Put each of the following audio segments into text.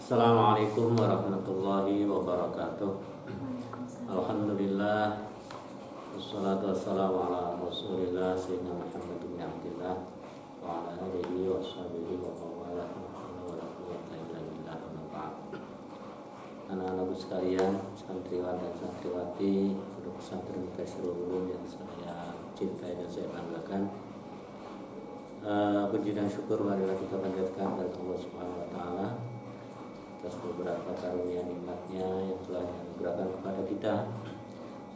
Assalamualaikum warahmatullahi wabarakatuh. Alhamdulillah, wassalatu wassalamu ala rasulillah sayyidina Muhammad bin Abdillah wa ala alihi wa sahbihi wa mawala wa la quwwata illa billah wa ba'd. Anak-anakku sekalian, santriwan dan santriwati Pondok Pesantren Kaisarul Ulum yang saya cintai dan saya banggakan. Puji dan syukur marilah kita panjatkan kepada Allah Subhanahu wa taala atas beberapa karunia nikmatnya yang telah dianugerahkan kepada kita,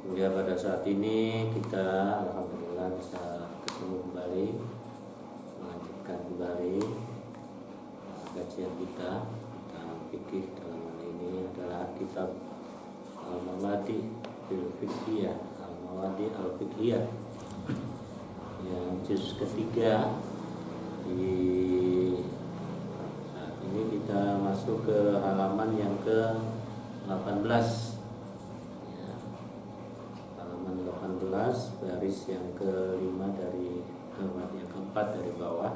sehingga pada saat ini kita alhamdulillah bisa ketemu kembali, melanjutkan kembali kajian kita tentang fikih. Dalam hal ini adalah kitab Al-Mawadi Al-Fiqhiyah, Al-Mawadi Al-Fiqhiyah yang juz ketiga. Saat ini kita masuk ke halaman yang ke-18 ya. Halaman 18 baris yang ke-5 dari yang keempat dari bawah,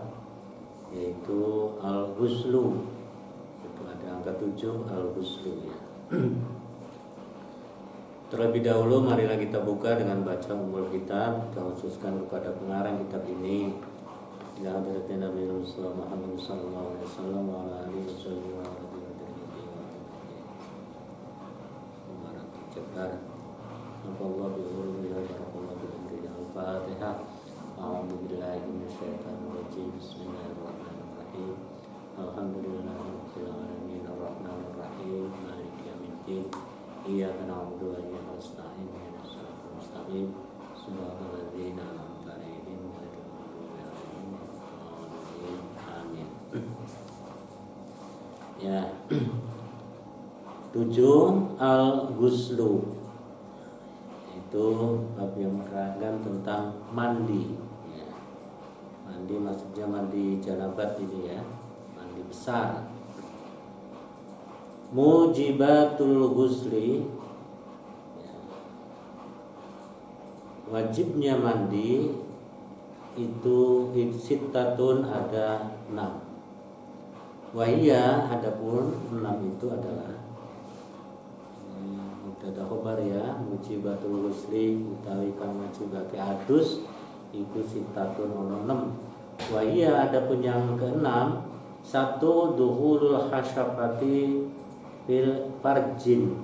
yaitu al-ghuslu. Itu ada angka 7 al-ghuslu ya. Terlebih dahulu marilah kita buka dengan baca umul kitab. Kita khususkan kepada pengarang kitab ini ila hadratin Nabi Muhammad sallallahu alaihi wasallam wa ala alihi wasallam wa Allah bi'ulumillah barakallahu bi'umrihi al-fatihah. A'udhu billahi minasyaitanir rajim. Bismillahirrahmanirrahim. Alhamdulillahi rabbil alamin arrahmanir rahim maliki yaumiddin. Iyyaka na'budu wa iyyaka nasta'in ihdinas siratal mustaqim shiratal ladzina an'amta 'alaihim ghairil maghdubi 'alaihim waladdallin. Amin. Ya. 7 al-ghuslu, itu bab yang menerangkan tentang mandi ya. Mandi maksudnya mandi janabat ini ya, mandi besar. Mujibatul ghusli ya. Wajibnya mandi itu sittatun, ada 6. Wahia, adapun 6 itu adalah ada khobar ya, mujibatul ghusli utawi kang wajibake adus iku sittatun ono 6. Wahia, adapun yang ke-6, 1 duhulul hasyafati fil farjin,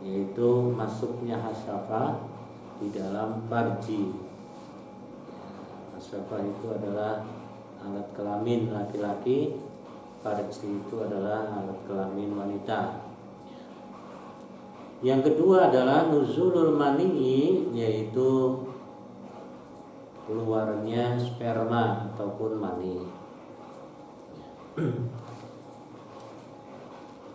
yaitu masuknya hasyafah di dalam farji. Hasyafah itu adalah alat kelamin laki-laki, farji itu adalah alat kelamin wanita. Yang kedua adalah nuzulul mani, yaitu keluarnya sperma ataupun mani.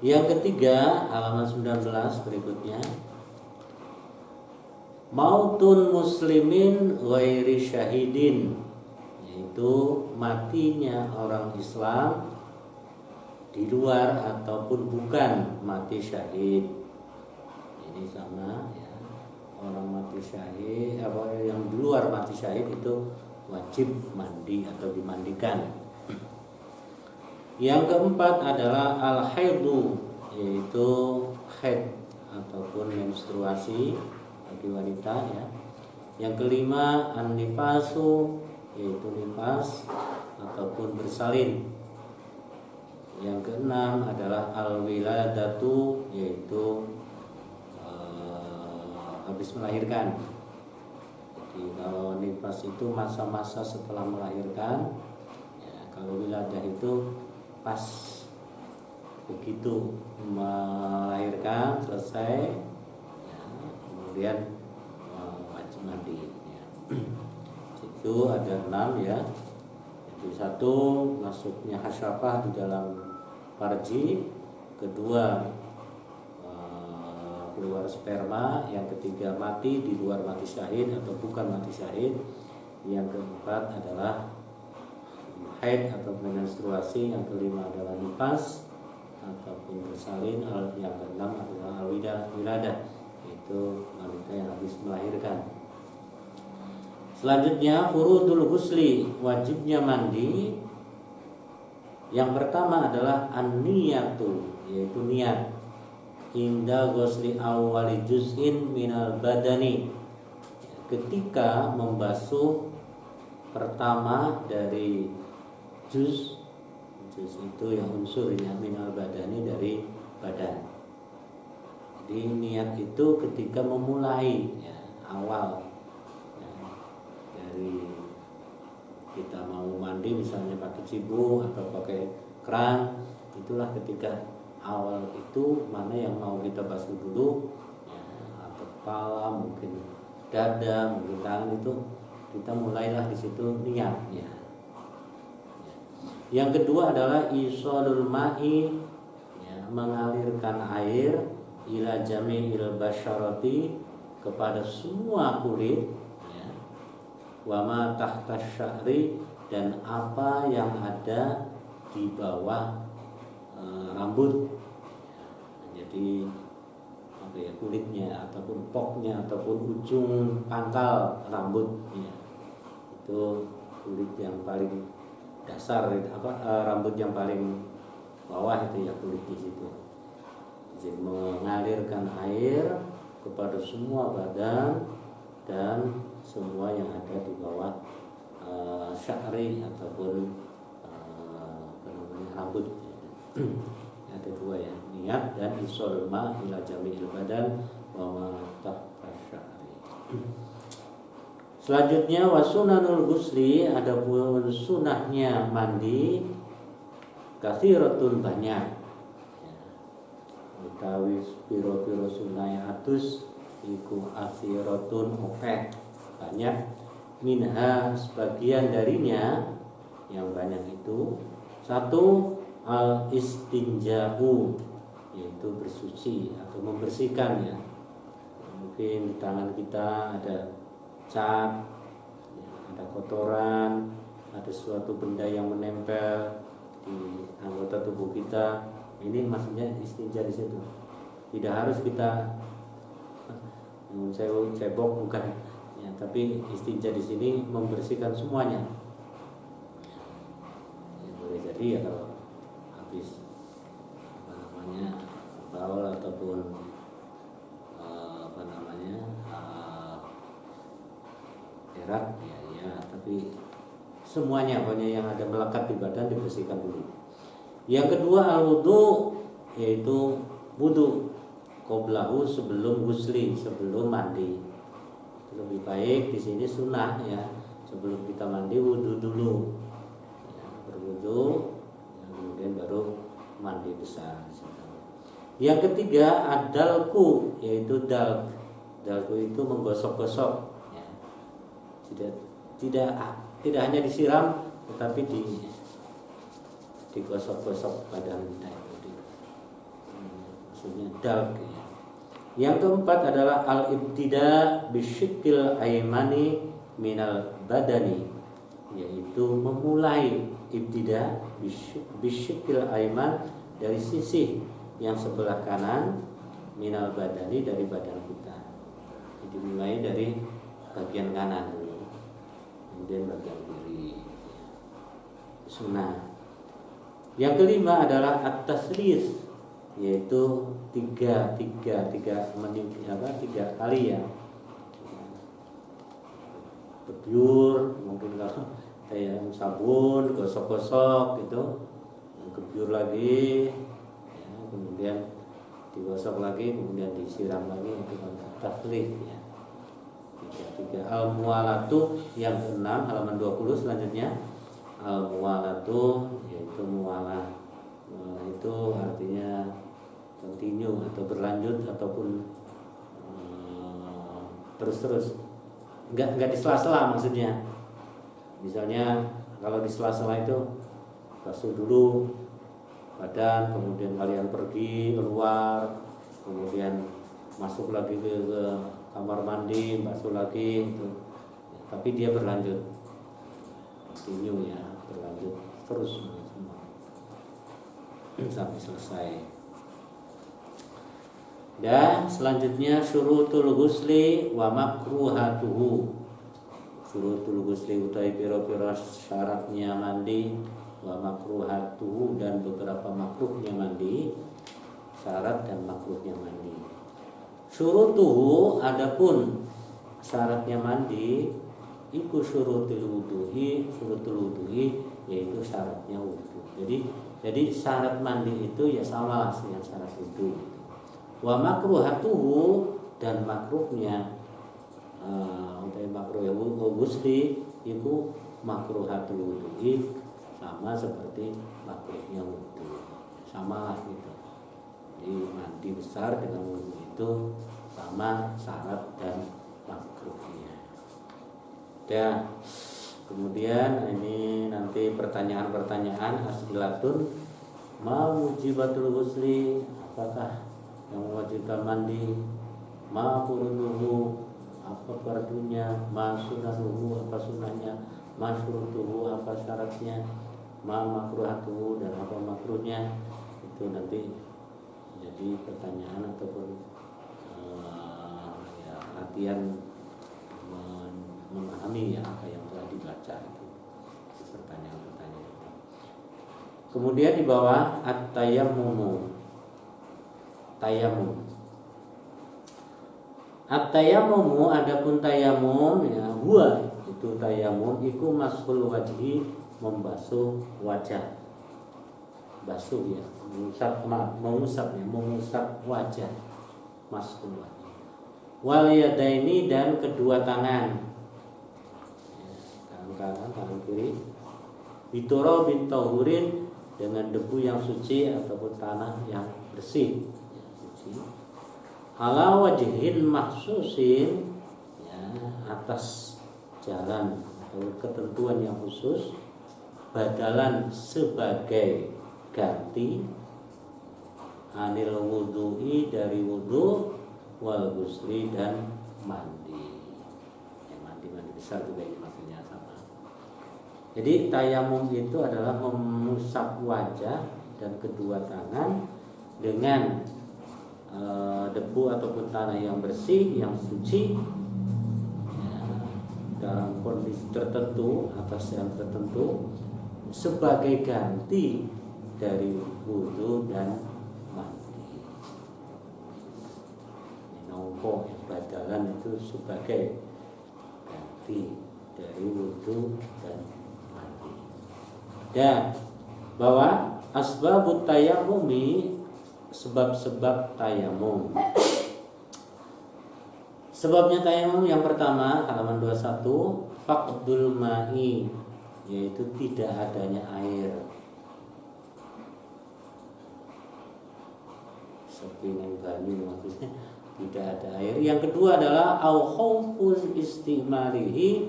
Yang ketiga, halaman 19 berikutnya, mautun muslimin ghairi syahidin, yaitu matinya orang Islam di luar ataupun bukan mati syahid. Ini sama ya, orang mati syahid yang di luar mati syahid itu wajib mandi atau dimandikan. Yang keempat adalah al-haidu, yaitu haid ataupun menstruasi bagi wanita ya. Yang kelima an-nifasu, yaitu nifas ataupun bersalin. Yang keenam adalah al-wiladatu, yaitu habis melahirkan. Jadi kalau nifas itu masa-masa setelah melahirkan ya, kalau wiladah itu pas begitu melahirkan selesai ya, kemudian wajib mandi ya. Itu ada 6 ya. Jadi 1 masuknya hasyafah di dalam farji, kedua keluar sperma, yang ketiga mati di luar mati syahid atau bukan mati syahid, yang keempat adalah haid atau menstruasi, yang kelima adalah nifas ataupun bersalin, yang keenam adalah al-wiladah, itu wanita yang habis melahirkan. Selanjutnya furudul ghusli, wajibnya mandi Yang pertama adalah an-niyatu, yaitu niat. Inda ghusli awwali juz'in minal badani, ketika membasuh pertama dari juz itu yang unsurnya minal badani, dari badan. Jadi niat itu ketika memulai ya, awal ya, dari kita mau mandi misalnya pakai cibu atau pakai keran, itulah ketika awal itu mana yang mau kita basuh dulu ya, atau kepala, mungkin dada, mungkin tangan, itu kita mulailah di situ niatnya. Yang kedua adalah isolul ma'i, ya, mengalirkan air ila jami'il basyarati, kepada semua kulit, ya, wa ma tahta sya'ri, dan apa yang ada di bawah rambut. Jadi apa ya, kulitnya ataupun poknya ataupun ujung pangkal rambutnya, itu kulit yang paling dasar, rambut yang paling bawah itu ya, kulit di situ. Jadi mengalirkan air kepada semua badan dan semua yang ada di bawah sya'ri ataupun rambut. Ada dua ya, niat dan isolul ma ila jami'il badan wa ma tahta sya'ri. Selanjutnya wasunanul ghusli, ada pun sunahnya mandi, katsiratun, banyak. Utawi piro-piro sunah atus iku atsiratun, oke, banyak. Minha, sebagian darinya yang banyak itu, satu al istinja'u, yaitu bersuci atau membersihkan ya. Mungkin di tangan kita ada cat, ada kotoran, ada suatu benda yang menempel di anggota tubuh kita. Ini maksudnya istinja di situ. Tidak harus kita cebok, bukan ya, tapi istinja di sini membersihkan semuanya. Ya, boleh jadi ya kalau habis baul ataupun berak ya, tapi semuanya pokoknya yang ada melekat di badan dibersihkan dulu. Yang kedua al-wudu, yaitu wudu qoblahu, sebelum ghusli, sebelum mandi. Lebih baik di sini sunnah ya, sebelum kita mandi wudu dulu ya, berwudu ya, kemudian baru mandi besar. Yang ketiga adalku, yaitu dalku itu menggosok-gosok ya. Tidak hanya disiram, tetapi digosok-gosok badan kita itu, maksudnya dalk ya. Yang keempat adalah al-ibtida bisyikil aymani minal badani, yaitu memulai ibtida bisyikil ayman, dari sisi yang sebelah kanan, minal badani, dari badan kita. Jadi mulai dari bagian kanan dulu, kemudian bagian kiri. Sunnah. Yang kelima adalah at-taslis, yaitu tiga kali ya. Kebyur, mungkin kalau kayak sabun, gosok-gosok gitu, kebyur lagi, ya, kemudian digosok lagi, kemudian disiram lagi, itu at-taslis ya. Tiga. Al-muwalatu yang keenam, halaman 20 selanjutnya. Al-muwalatu, yaitu muwalah, itu artinya continue atau berlanjut ataupun terus-terus, enggak disela-sela maksudnya. Misalnya kalau di sela-sela itu basuh dulu badan, kemudian kalian pergi keluar, kemudian masuk lagi ke kamar mandi, basuh lagi itu. Tapi dia berlanjut, continue ya, berlanjut terus sampai selesai. Dan selanjutnya syurutul ghusli wa makruhatuhu. Syurutul ghusli utawi pira-pira syaratnya mandi wa makruhatuhu dan beberapa makruhnya mandi, syarat dan makruhnya mandi. Syurutuhu adapun syaratnya mandi iku syurutul wudu'i yaitu syaratnya wudu. Jadi syarat mandi itu ya sama dengan syarat wudu. Wa makruhatuhu dan makruhnya makruh ghusli itu makruhatul wudu'i sama seperti makruhnya wudu. Sama lah gitu. Jadi mandi besar dengan wudu itu sama syarat dan makruhnya. Ya, kemudian ini nanti pertanyaan-pertanyaan as'ilatun ma wujibatul ghusli, apakah yang mewajibkan mandi, ma furuduhu, apa fardunya, ma sunanuhu, apa sunahnya, ma syurutuhu, apa syaratnya, ma makruhatuhu dan apa makruhnya. Itu nanti jadi pertanyaan ataupun latihan memahami ya apa yang telah dibaca itu, pertanyaan-pertanyaan itu. Kemudian di bawah at-tayammum. At-tayammum adapun tayamum ya huwa itu tayamum iku mashul wajhi, membasuh wajah. Basuh ya, mengusap wajah, mashul wajhi. Wal yadaini dan kedua tangan. Tangan kanan, tangan kiri. Bitoro bin tahurin dengan debu yang suci ataupun tanah yang bersih. Ala wajhin mahsusin ya, atas jalan atau ketentuan yang khusus, badalan sebagai ganti anil wudu'i dari wudu, wal ghusli dan mandi. Ya, mandi besar juga ini maksudnya sama. Jadi tayamum itu adalah mengusap wajah dan kedua tangan dengan debu ataupun tanah yang bersih, yang suci ya, dalam kondisi tertentu, atas yang tertentu sebagai ganti dari wudu dan mandi. Nongko yang badalan itu sebagai ganti dari wudu dan mandi. Dan bahwa asbabut tayammumi, sebab-sebab tayamum. Sebabnya tayamum yang pertama halaman 21 faqdul ma'i, yaitu tidak adanya air. Sepingin banyu maksudnya tidak ada air. Yang kedua adalah au khaufuz istimalihi,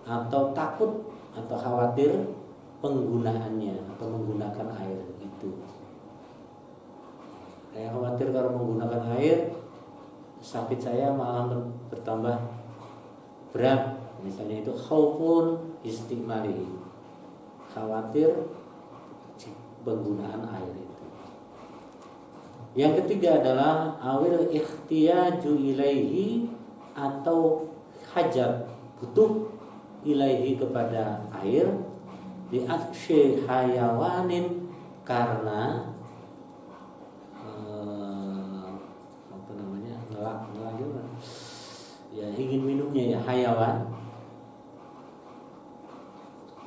atau takut atau khawatir penggunaannya atau menggunakan air itu. Saya khawatir kalau menggunakan air sakit saya malah bertambah berat. Misalnya itu khaufun istimalihi, khawatir penggunaan air itu. Yang ketiga adalah awil ikhtiyaju ilaihi, atau hajat butuh ilaihi kepada air, di aksy hayawanin, karena ya ingin minumnya ya hayawan,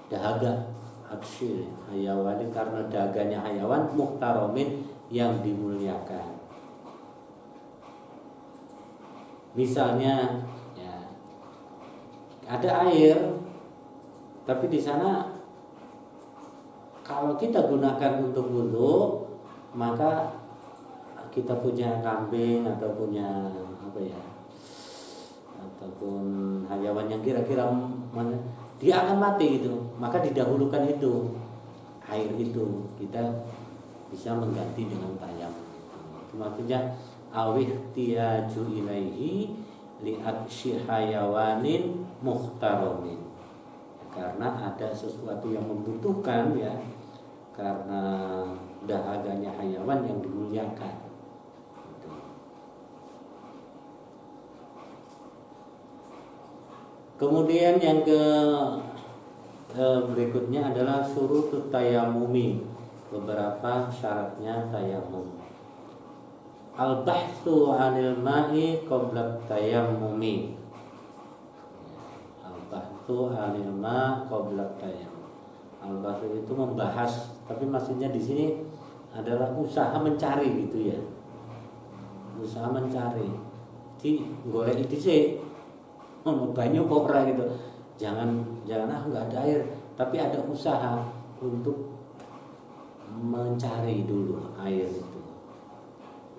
dahaga aksy hayawan, karena dahaganya hayawan, muhtaromin yang dimuliakan. Misalnya ya, ada air tapi di sana kalau kita gunakan untuk wudu, maka kita punya kambing atau punya apa ya, ataupun hayawan yang kira-kira mana dia akan mati gitu, maka didahulukan itu air itu, kita bisa mengganti dengan tayamum. Itu maksudnya awih tiyaju ilaihi li'at hayawanin muhtaromin, karena ada sesuatu yang membutuhkan ya, karena dahaganya hayawan yang dimuliakan. Kemudian yang berikutnya adalah syurutut tayamumi, beberapa syaratnya tayamum. Al-bahthu 'anil ma'i qabla tayammumi. Al-bahthu 'anil ma' qabla tayammum. Al-bahthu itu membahas, tapi maksudnya di sini adalah usaha mencari gitu ya. Usaha mencari. Jadi golek itu sih ono banyu kok ora gitu. Jangan enggak ada air, tapi ada usaha untuk mencari dulu air itu.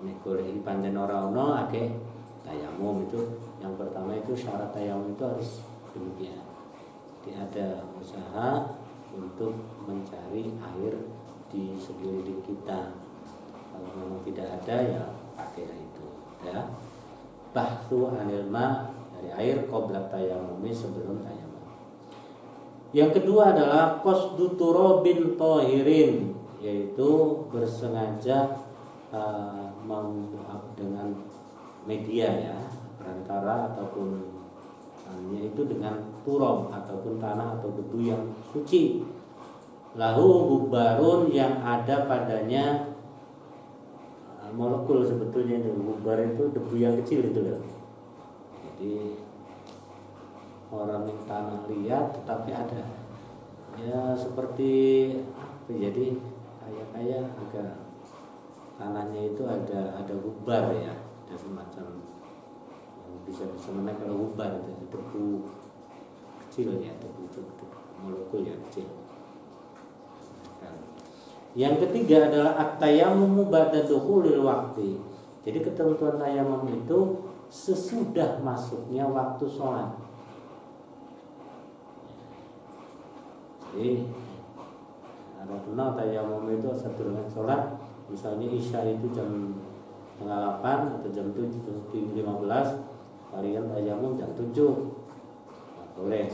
Nek golek pancen ora ono akeh tayamum itu. Yang pertama itu syarat tayamum itu harus demikian. Jadi ada usaha untuk mencari air di sekeliling kita. Kalau memang tidak ada ya pakai itu ya. Bahthu 'anil ma, dari air qabla tayammumi, sebelum tayamum. Yang kedua adalah qasdu turabin tahirin, yaitu bersengaja dengan media ya, perantara ataupun yaitu dengan turab ataupun tanah atau debu yang suci. Lahu gubarun, yang ada padanya molekul, sebetulnya itu gubar itu debu yang kecil itu loh. Jadi orang yang tanah liat tetapi ada ya seperti jadi kayak agak tanahnya itu ada gubar ya, ada semacam yang bisa menaik kalau gubar itu debu kecil ya, debu molekul ya kecil. Yang ketiga adalah at-tayammum ba'da dukhulil waqti. Jadi ketentuan tayamum itu sesudah masuknya waktu sholat. Jadi karena tayamum itu satu dengan sholat, misalnya isya itu jam 8 atau jam 7:15, kalian tayamum jam 7, nah, boleh.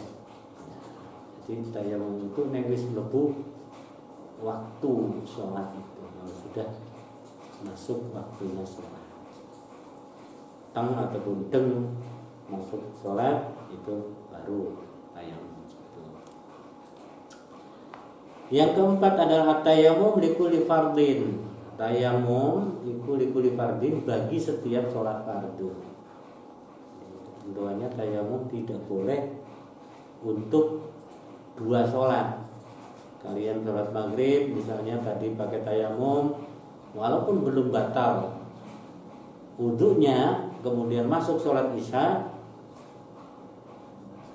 Jadi tayamum itu negis lebu waktu sholat itu, kalau sudah masuk waktunya sholat, tang ataupun deng masuk sholat itu baru tayamum. Yang keempat adalah tayamum likulli fardin. Tayamum likulli fardin, bagi setiap sholat fardu. Tentuannya tayamum tidak boleh untuk dua sholat. Kalian sholat maghrib misalnya tadi pakai tayamum, walaupun belum batal wudunya, kemudian masuk sholat isya,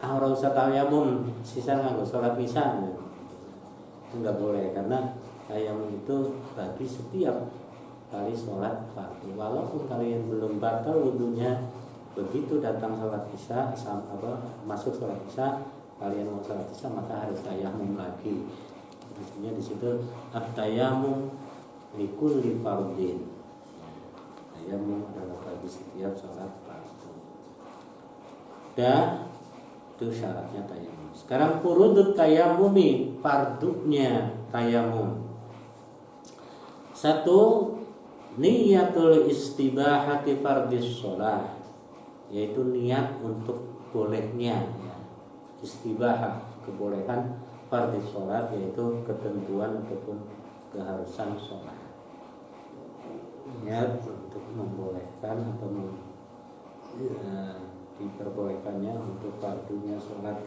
ora usah tayamum, sisa nganggo sholat isya, itu nggak boleh, karena tayamum itu bagi setiap kali sholat fardu. Walaupun kalian belum batal wudunya, begitu datang sholat isya, masuk sholat isya, kalian mau sholat isya, maka harus tayamum lagi. Maksudnya di situ at-tayammum likulli fardin. Tayamum adalah bagi setiap sholat fardu. Dan itu syaratnya tayamum. Sekarang furudut tayammumi, fardunya tayamum. 1. Niyatul istibahati fardis sholat, yaitu niat untuk bolehnya ya. Istibahah, kebolehan fardis sholat, yaitu ketentuan ataupun keharusan sholat. Niat untuk membolehkan atau diperbolehkannya untuk fardunya sholat.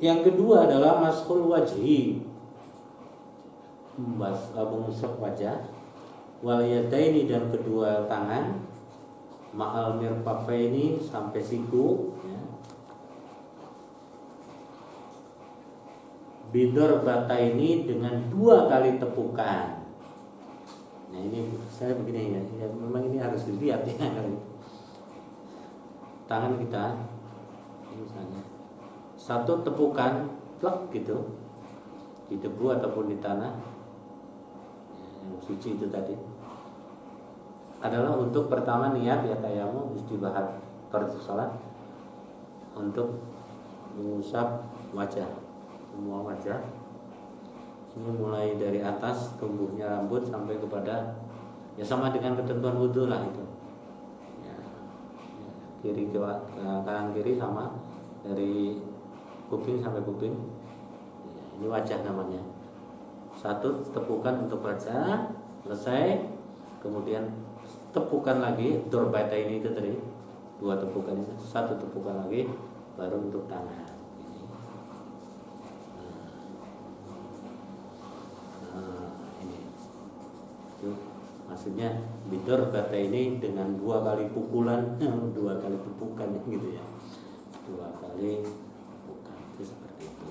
Yang kedua adalah mashul wajhi, mengusap wajah, wal yadaini, dan kedua tangan, ma'al mirfaqaini, sampai siku ya. Bidor bata ini, dengan 2 kali tepukan. Nah ini saya begini ya, memang ini harus dilihat ya. Tangan kita misalnya 1 tepukan plek gitu di debu ataupun di tanah yang suci itu tadi, adalah untuk pertama niat ya tayamum istibahat fardhu salat, untuk mengusap wajah, semua wajah ini mulai dari atas tumbuhnya rambut sampai kepada ya sama dengan ketentuan wudhu lah itu ya, kiri ke kanan kiri sama, dari kuping sampai kuping. Ini wajah namanya. Satu tepukan untuk wajah, selesai. Kemudian tepukan lagi, dorbata ini itu tadi, 2 tepukan itu, 1 tepukan lagi, baru untuk tangan. Ini. Itu maksudnya bidor bata ini dengan 2 kali pukulan, 2 kali tepukan gitu ya. 2 kali tepukan itu seperti itu.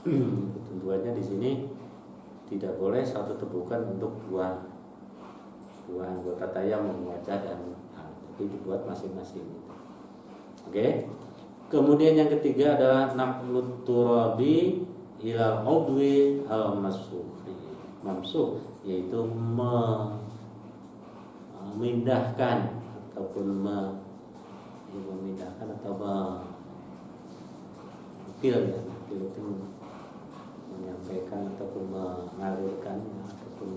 Ketentuannya di sini tidak boleh 1 tepukan untuk dua anggota tayamum, wajah dan tapi dibuat masing-masing. Oke. Kemudian yang ketiga adalah naqlut turabi ilal udwi al mamsuh, yaitu memindahkan ataupun memindahkan atau itu menyampaikan ataupun mengalirkan ataupun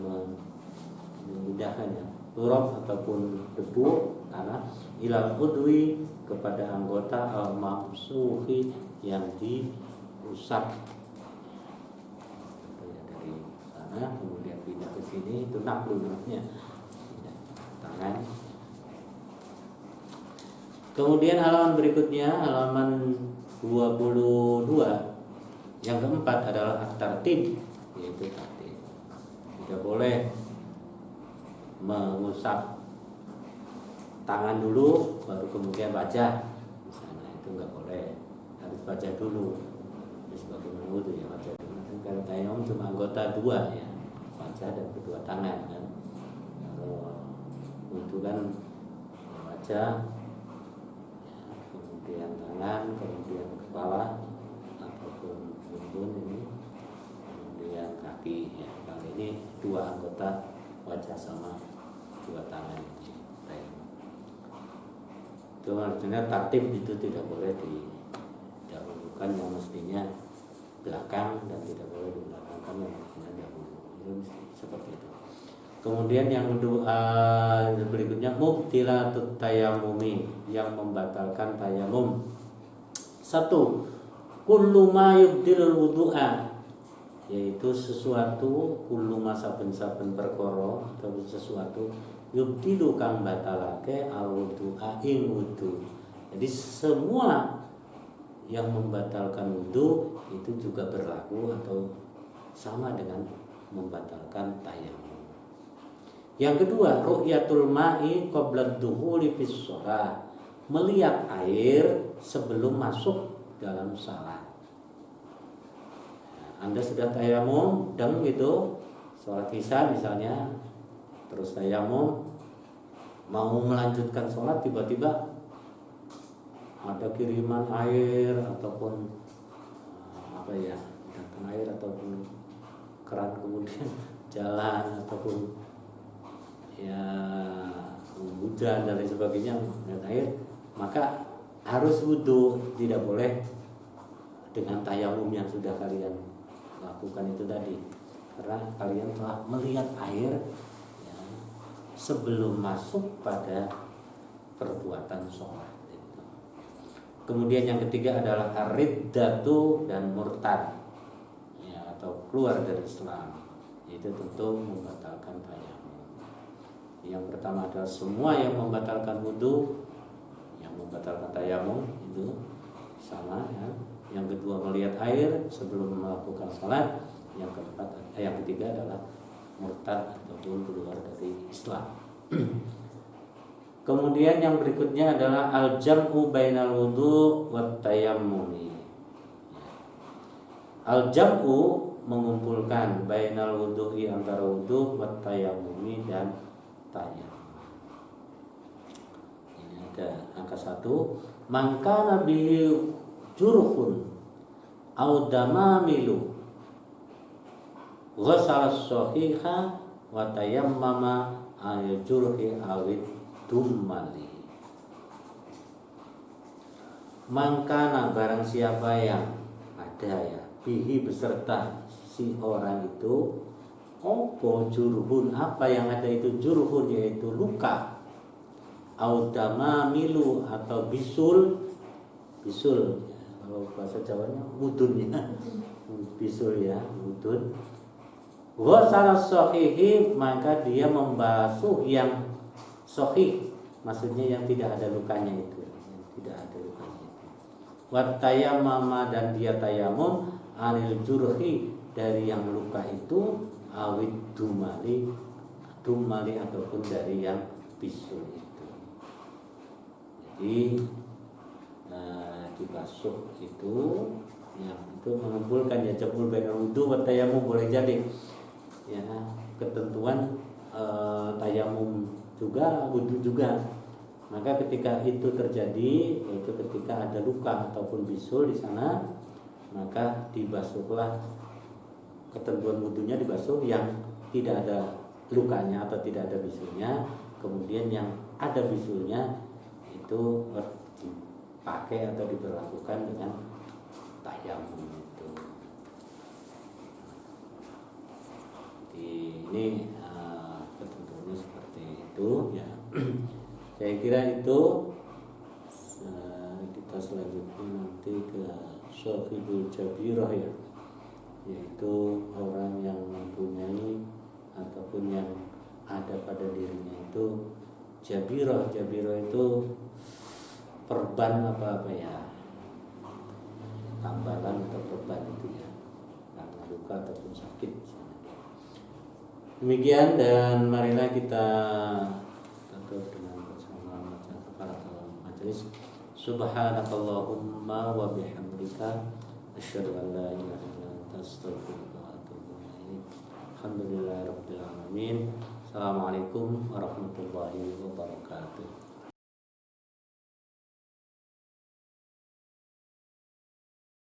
memindahkannya turab ataupun debu tanah ilal udwi kepada anggota al mamsuhi yang diusap dari sana kemudian pindah ke sini, itu naqlu namanya, tangan. Kemudian halaman berikutnya, halaman 22, yang keempat adalah at-tartib, yaitu tartib. Tidak boleh mengusap tangan dulu baru kemudian wajah, misalnya, itu nggak boleh, harus wajah dulu. Sebagaimana wudu ya, wajah dulu. Kalau tayamum cuma anggota 2 ya, wajah dan kedua tangan kan. Kalau wudu kan wajah, kemudian tangan, kemudian kepala ataupun buntun ini, kemudian kaki ya. Kali ini 2 anggota, wajah sama 2 tangan ini. Itu artinya tartib itu tidak boleh didahulukan yang mestinya belakang dan tidak boleh dibelakangkan yang mestinya dahulu. Itu seperti itu. Kemudian yang berikutnya mubtilatut tayamumi, yang membatalkan tayamum. 1. Kullu ma yubdilul wudu'a, yaitu sesuatu, kullu ma saben-saben perkara atau sesuatu yubdilu kang batalake al-wudu'a ing wudu. Jadi semua yang membatalkan wudu itu juga berlaku atau sama dengan membatalkan tayamum. Yang kedua, ru'yatul ma'i qabla dukhuli fis shalah, melihat air sebelum masuk dalam salat. Anda sudah tayamum, deng gitu, sholat isya misalnya, terus tayamum, mau melanjutkan sholat, tiba-tiba ada kiriman air ataupun datang air ataupun keran kemudian jalan ataupun ya hujan dan lain sebagainya dan air, maka harus wudu, tidak boleh dengan tayamum yang sudah kalian lakukan itu tadi, karena kalian telah melihat air ya, sebelum masuk pada perbuatan sholat. Kemudian yang ketiga adalah ar-riddatu dan murtad ya, atau keluar dari Islam, itu tentu membatalkan tayamum. Yang pertama adalah semua yang membatalkan wudu, yang membatalkan tayamum itu sama ya. Yang kedua melihat air sebelum melakukan salat. Yang ketiga adalah murtad ataupun keluar dari Islam. Kemudian yang berikutnya adalah al-jam'u bainal wudu wat tayammumi. Al-jam'u mengumpulkan bainal wudu'i, antara wudu, wat tayammumi dan tayamum. Ini ada angka 1. Mangkana bihi jurhun au damamilu ghasala as-sahiha wa tayammama al jurhi awid dumali. Mangkana, barang siapa yang ada ya, bihi beserta si orang itu, opo jurhun, apa yang ada itu jurhun, yaitu luka, au damamilu atau bisul kalau bahasa Jawanya mudun ya, bisul ya, mudun. Wa salah sahihi, maka dia membasuh yang sahih, maksudnya yang tidak ada lukanya itu, yang tidak ada lukanya itu. Wa tayammama, dan dia tayamum anil jurhi, dari yang luka itu, awid dumali ataupun dari yang bisul itu. Jadi dibasuh itu, yang itu mengumpulkan ya, jabul bainal wudu wa tayamum, boleh jadi ya ketentuan tayamum juga, wudu juga. Maka ketika itu terjadi, yaitu ketika ada luka ataupun bisul di sana, maka dibasuhlah, ketentuan wudunya dibasuh yang tidak ada lukanya atau tidak ada bisulnya. Kemudian yang ada bisulnya itu dipakai atau diberlakukan dengan tayamum itu. Ini ketentuannya seperti itu ya. Saya kira itu. Kita selanjutnya nanti ke Sahibul Jabirah ya, yaitu orang yang mempunyai ataupun yang ada pada dirinya itu jabirah. Jabirah itu perban apa ya, tambalan atau perban itu ya, karena luka ataupun sakit. Demikian, dan marilah kita tutup dengan bersama baca kafaratul majelis. Subhanakallahumma wa bihamdika asyhadu an la ilaha illa anta astaghfiruka wa atubu ilaik. Alhamdulillahirabbil alamin. Assalamualaikum warahmatullahi wabarakatuh.